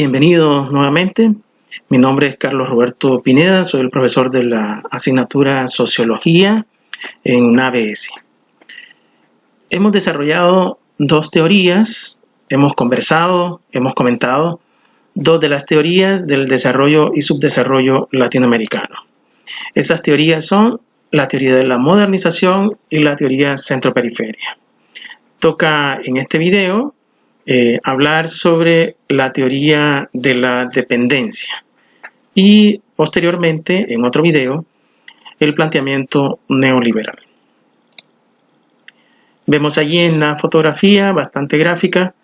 Bienvenido nuevamente. Mi nombre es Carlos Roberto Pineda, soy el profesor de la asignatura Sociología en UNABS. Hemos desarrollado dos teorías, hemos conversado, hemos comentado dos de las teorías del desarrollo y subdesarrollo latinoamericano. Esas teorías son la teoría de la modernización y la teoría centro-periferia. Toca en este video hablar sobre la teoría de la dependencia y posteriormente, en otro video, el planteamiento neoliberal. Vemos allí en la fotografía bastante gráfica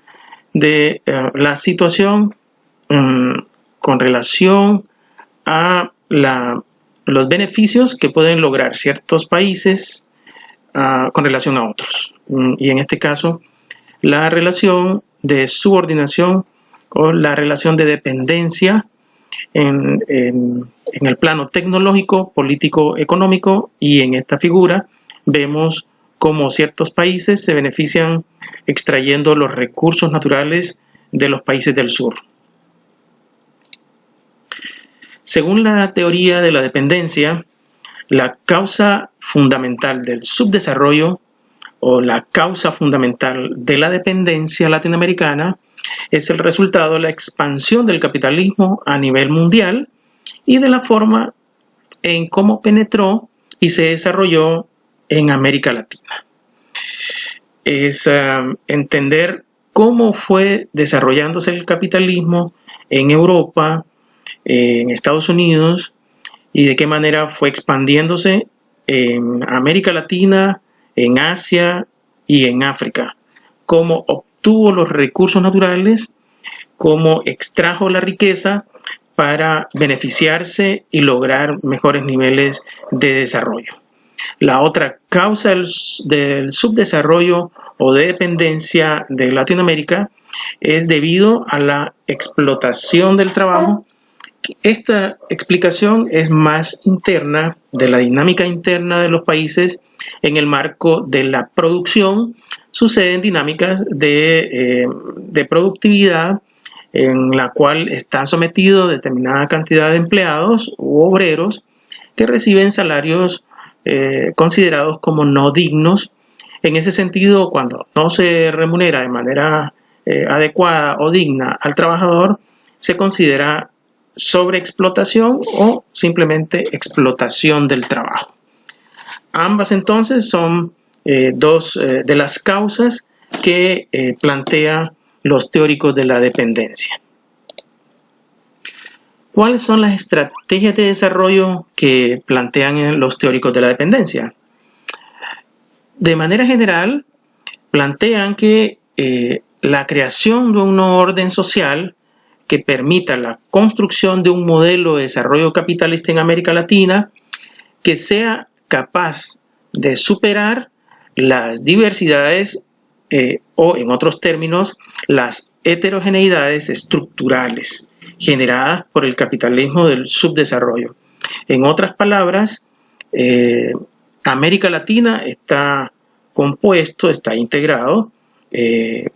de la situación con relación a los beneficios que pueden lograr ciertos países con relación a otros. Y en este caso, la relación de subordinación o la relación de dependencia en el plano tecnológico, político, económico, y en esta figura vemos cómo ciertos países se benefician extrayendo los recursos naturales de los países del sur. Según la teoría de la dependencia, la causa fundamental del subdesarrollo o la causa fundamental de la dependencia latinoamericana es el resultado de la expansión del capitalismo a nivel mundial y de la forma en cómo penetró y se desarrolló en América Latina. Es entender cómo fue desarrollándose el capitalismo en Europa, en Estados Unidos, y de qué manera fue expandiéndose en América Latina, en Asia y en África, cómo obtuvo los recursos naturales, cómo extrajo la riqueza para beneficiarse y lograr mejores niveles de desarrollo. La otra causa del subdesarrollo o de dependencia de Latinoamérica es debido a la explotación del trabajo. Esta explicación es más interna, de la dinámica interna de los países en el marco de la producción. Suceden dinámicas de productividad en la cual están sometidos determinada cantidad de empleados u obreros que reciben salarios considerados como no dignos. En ese sentido, cuando no se remunera de manera adecuada o digna al trabajador, se considera sobreexplotación o simplemente explotación del trabajo. Ambas entonces son dos de las causas que plantean los teóricos de la dependencia. ¿Cuáles son las estrategias de desarrollo que plantean los teóricos de la dependencia? De manera general, plantean que la creación de un nuevo orden social que permita la construcción de un modelo de desarrollo capitalista en América Latina que sea capaz de superar las diversidades o, en otros términos, las heterogeneidades estructurales generadas por el capitalismo del subdesarrollo. En otras palabras, América Latina está compuesto, está integrado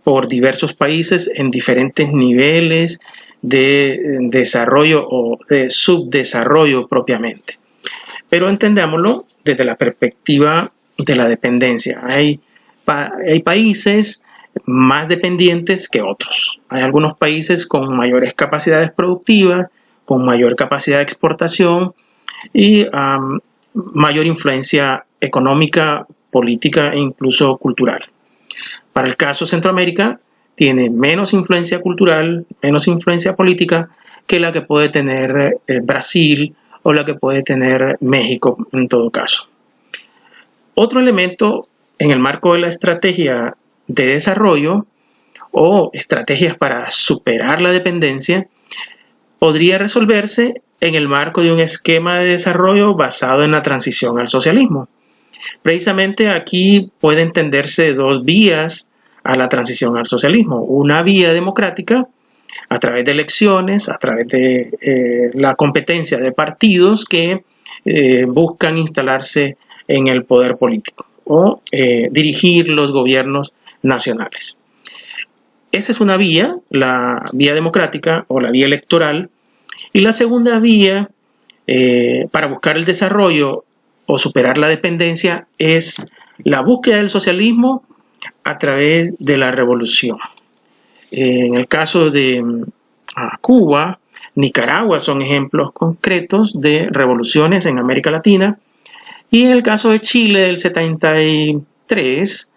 por diversos países en diferentes niveles de desarrollo o de subdesarrollo propiamente. Pero entendámoslo desde la perspectiva de la dependencia. Hay países más dependientes que otros. Hay algunos países con mayores capacidades productivas, con mayor capacidad de exportación y mayor influencia económica, política e incluso cultural. Para el caso Centroamérica, tiene menos influencia cultural, menos influencia política que la que puede tener Brasil o la que puede tener México en todo caso. Otro elemento en el marco de la estrategia de desarrollo o estrategias para superar la dependencia podría resolverse en el marco de un esquema de desarrollo basado en la transición al socialismo. Precisamente aquí puede entenderse dos vías a la transición al socialismo. Una vía democrática a través de elecciones, a través de la competencia de partidos que buscan instalarse en el poder político o dirigir los gobiernos nacionales. esa es una vía, la vía democrática o la vía electoral. Y la segunda vía para buscar el desarrollo o superar la dependencia es la búsqueda del socialismo a través de la revolución. En el caso de Cuba, Nicaragua son ejemplos concretos de revoluciones en América Latina. Y en el caso de Chile del 73,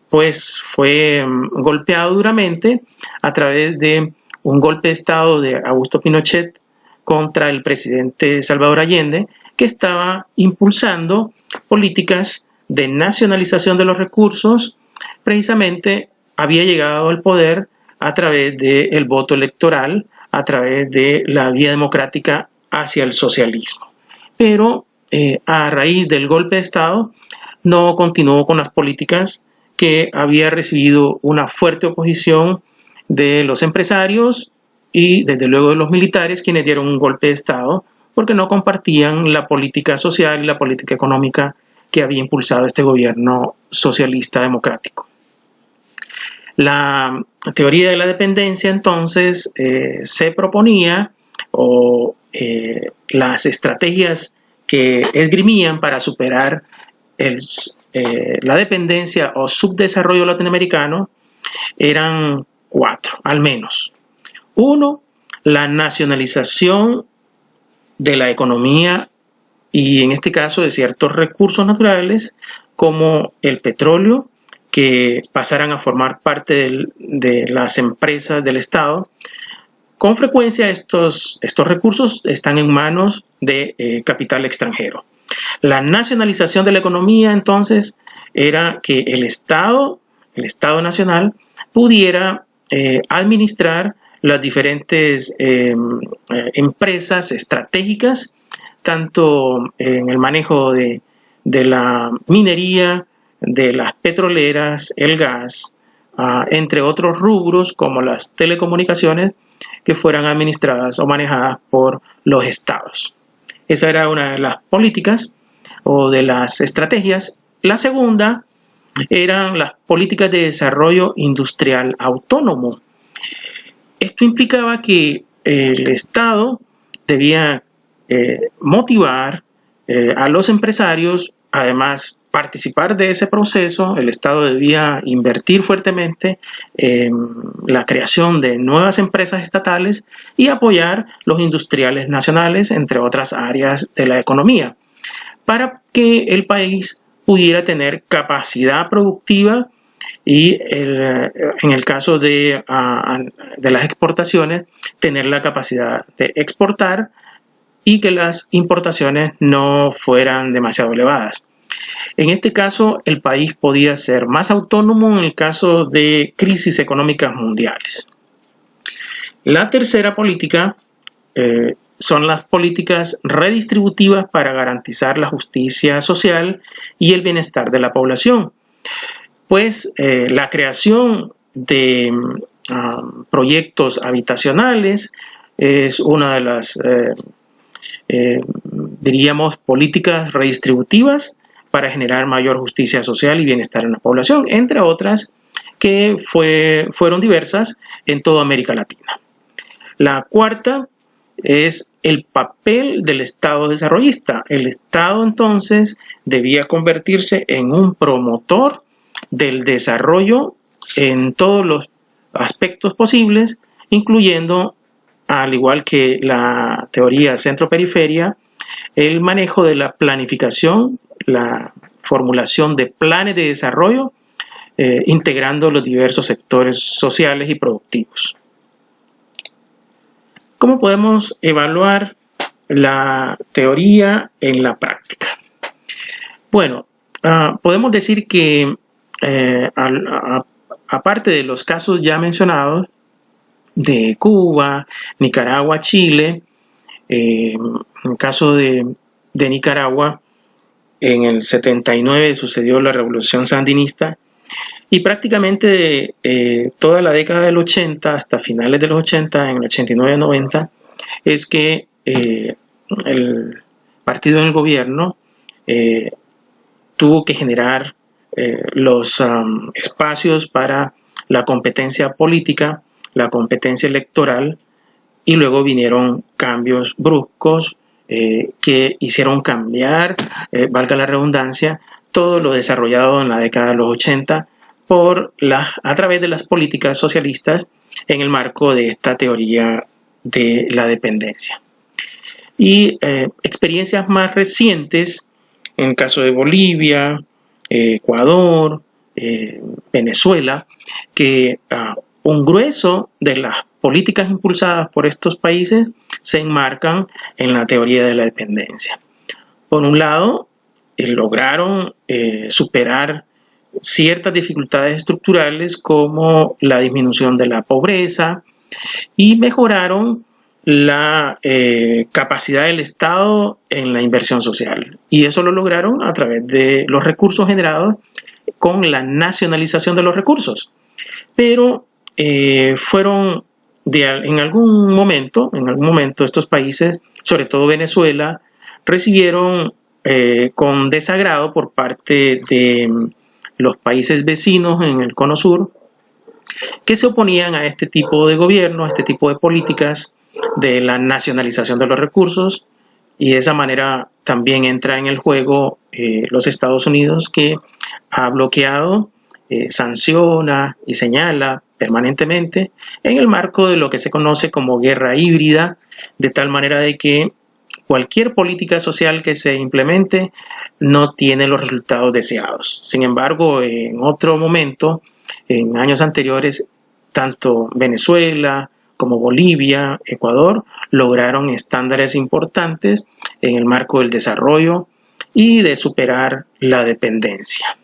pues fue golpeado duramente a través de un golpe de Estado de Augusto Pinochet contra el presidente Salvador Allende, que estaba impulsando políticas de nacionalización de los recursos. Precisamente había llegado al poder a través del voto electoral, a través de la vía democrática hacia el socialismo. Pero a raíz del golpe de Estado no continuó con las políticas que había recibido una fuerte oposición de los empresarios y desde luego de los militares, quienes dieron un golpe de Estado porque no compartían la política social y la política económica que había impulsado este gobierno socialista democrático. La teoría de la dependencia entonces se proponía o las estrategias que esgrimían para superar la dependencia o subdesarrollo latinoamericano eran 4, al menos. 1, la nacionalización de la economía y en este caso de ciertos recursos naturales como el petróleo, que pasaran a formar parte de las empresas del Estado. Con frecuencia estos recursos están en manos de capital extranjero. La nacionalización de la economía entonces era que el Estado nacional pudiera administrar las diferentes empresas estratégicas, tanto en el manejo de la minería, de las petroleras, el gas, entre otros rubros como las telecomunicaciones, que fueran administradas o manejadas por los estados. Esa era una de las políticas o de las estrategias. La segunda eran las políticas de desarrollo industrial autónomo. Esto implicaba que el Estado debía motivar a los empresarios, además participar de ese proceso. El Estado debía invertir fuertemente en la creación de nuevas empresas estatales y apoyar los industriales nacionales, entre otras áreas de la economía, para que el país pudiera tener capacidad productiva y en el caso de las exportaciones, tener la capacidad de exportar y que las importaciones no fueran demasiado elevadas. En este caso, el país podía ser más autónomo en el caso de crisis económicas mundiales. La tercera política son las políticas redistributivas para garantizar la justicia social y el bienestar de la población. Pues la creación de proyectos habitacionales es una de las, diríamos, políticas redistributivas para generar mayor justicia social y bienestar en la población, entre otras que fueron diversas en toda América Latina. La cuarta es el papel del Estado desarrollista. El Estado entonces debía convertirse en un promotor del desarrollo en todos los aspectos posibles, incluyendo, al igual que la teoría centro-periferia, el manejo de la planificación, la formulación de planes de desarrollo, integrando los diversos sectores sociales y productivos. ¿Cómo podemos evaluar la teoría en la práctica? Bueno, podemos decir que aparte de los casos ya mencionados de Cuba, Nicaragua, Chile, en el caso de Nicaragua, en el 79 sucedió la revolución sandinista y prácticamente toda la década del 80 hasta finales de los 80, en el 89-90, es que el partido en el gobierno tuvo que generar los espacios para la competencia política, la competencia electoral, y luego vinieron cambios bruscos que hicieron cambiar, valga la redundancia, todo lo desarrollado en la década de los 80 a través de las políticas socialistas en el marco de esta teoría de la dependencia. Y experiencias más recientes, en el caso de Bolivia, Ecuador, Venezuela, que un grueso de las políticas impulsadas por estos países se enmarcan en la teoría de la dependencia. Por un lado, lograron superar ciertas dificultades estructurales como la disminución de la pobreza y mejoraron la capacidad del Estado en la inversión social. Y eso lo lograron a través de los recursos generados con la nacionalización de los recursos. Pero fueron en algún momento estos países, sobre todo Venezuela, recibieron con desagrado por parte de los países vecinos en el Cono Sur, que se oponían a este tipo de gobierno, a este tipo de políticas de la nacionalización de los recursos, y de esa manera también entra en el juego los Estados Unidos, que ha bloqueado, sanciona y señala permanentemente en el marco de lo que se conoce como guerra híbrida, de tal manera de que cualquier política social que se implemente no tiene los resultados deseados. Sin embargo, en otro momento, en años anteriores, tanto Venezuela como Bolivia, Ecuador, lograron estándares importantes en el marco del desarrollo y de superar la dependencia.